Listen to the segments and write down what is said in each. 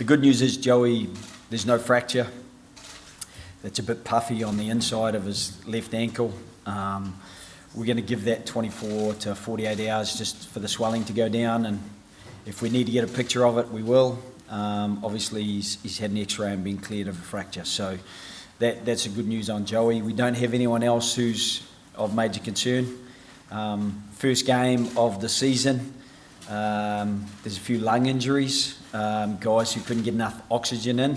The good news is Joey, there's no fracture. It's a bit puffy on the inside of his left ankle. We're going to give that 24 to 48 hours just for the swelling to go down, and if we need to get a picture of it, we will. Obviously, he's had an X-ray and been cleared of a fracture, so that's a good news on Joey. We don't have anyone else who's of major concern. First game of the season. There's a few lung injuries, guys who couldn't get enough oxygen in.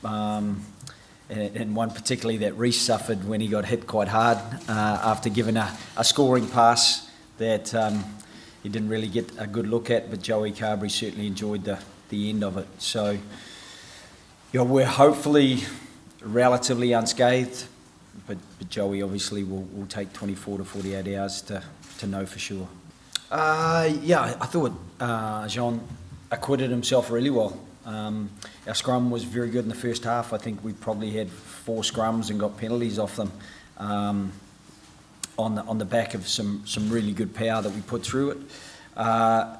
And one particularly that Rhys suffered when he got hit quite hard after giving a scoring pass that he didn't really get a good look at, but Joey Carberry certainly enjoyed the end of it. So we're hopefully relatively unscathed, but Joey obviously will take 24 to 48 hours to know for sure. I thought Jean acquitted himself really well. Our scrum was very good in the first half. I think we probably had 4 scrums and got penalties off them on the back of some really good power that we put through it. I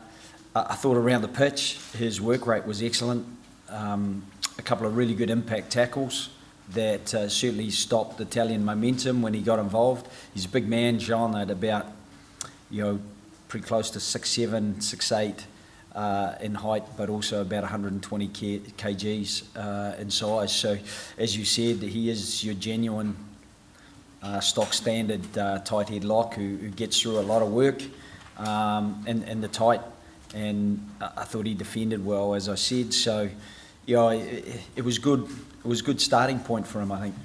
thought around the pitch his work rate was excellent. A couple of really good impact tackles that certainly stopped Italian momentum when he got involved. He's a big man, Jean, at about pretty close to 6'7", 6'8". In height, but also about 120 kgs in size. So, as you said, he is your genuine stock standard tight head lock who gets through a lot of work in the tight. And I thought he defended well, as I said. So, it was good. It was a good starting point for him, I think.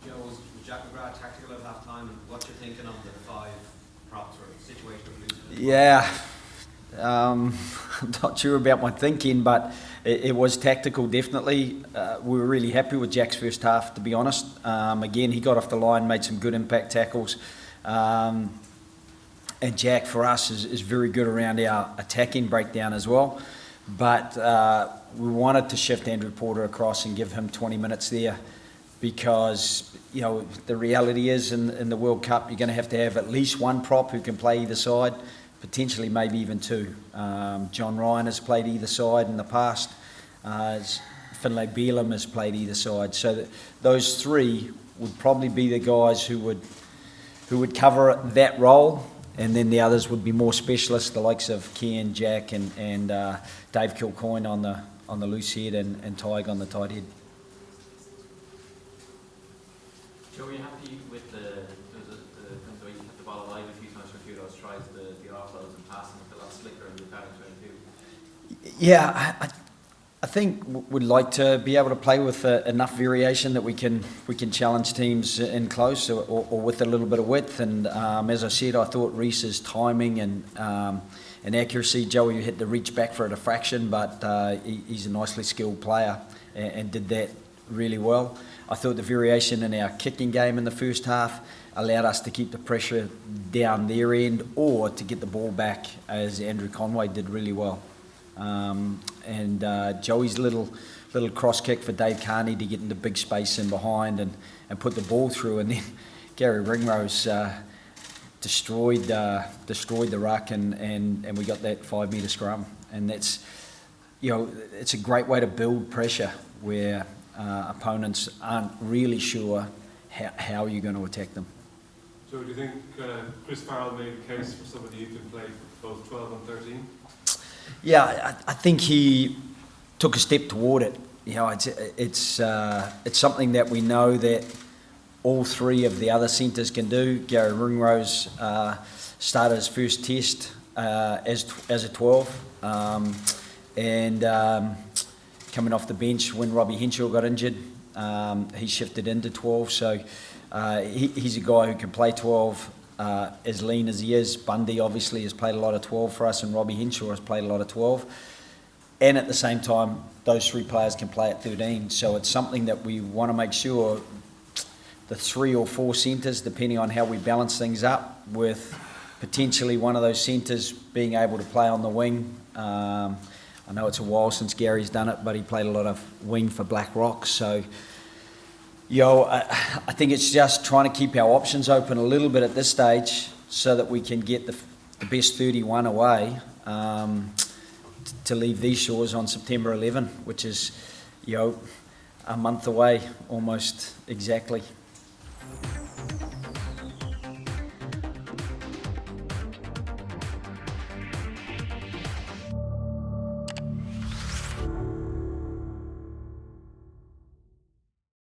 Joe, was Jack McGrath tactical at half time, and what you're thinking of the 5 props or situational losing? Yeah. I'm not sure about my thinking, but it was tactical, definitely. We were really happy with Jack's first half, to be honest. Again, he got off the line, made some good impact tackles. And Jack, for us, is very good around our attacking breakdown as well. But we wanted to shift Andrew Porter across and give him 20 minutes there because, the reality is in the World Cup, you're going to have at least one prop who can play either side. Potentially maybe even 2. John Ryan has played either side in the past. Finlay Beelum has played either side. So those 3 would probably be the guys who would cover that role, and then the others would be more specialists, the likes of Ken, Jack, and Dave Kilcoyne on the loose head, and Tig on the tight head. Joe, are you happy with the way you kept the ball alive a few times for a few of those tries, the offloads and passing with a lot slicker and the pattern 22? Yeah, I think we'd like to be able to play with enough variation that we can challenge teams in close or with a little bit of width. And as I said, I thought Rhys's timing and accuracy, Joey had to reach back for it a fraction, but he's a nicely skilled player and did that really well. I thought the variation in our kicking game in the first half allowed us to keep the pressure down their end or to get the ball back, as Andrew Conway did really well. And Joey's little cross kick for Dave Carney to get into big space in behind and put the ball through, and then Gary Ringrose destroyed the ruck and we got that 5 metre scrum, and that's it's a great way to build pressure where opponents aren't really sure how you're going to attack them. So do you think Chris Farrell made a case for somebody who can play both 12 and 13? Yeah, I think he took a step toward it. It's something that we know that all 3 of the other centres can do. Gary Ringrose started his first test as a 12, and coming off the bench when Robbie Henshaw got injured, he shifted into 12. So he's a guy who can play 12. As lean as he is, Bundy obviously has played a lot of 12 for us, and Robbie Henshaw has played a lot of 12. And at the same time, those 3 players can play at 13. So it's something that we want to make sure the 3 or 4 centres, depending on how we balance things up, with potentially one of those centres being able to play on the wing. I know it's a while since Gary's done it, but he played a lot of wing for Black Rock. So I think it's just trying to keep our options open a little bit at this stage so that we can get the best 31 away to to leave these shores on September 11, which is, a month away, almost exactly.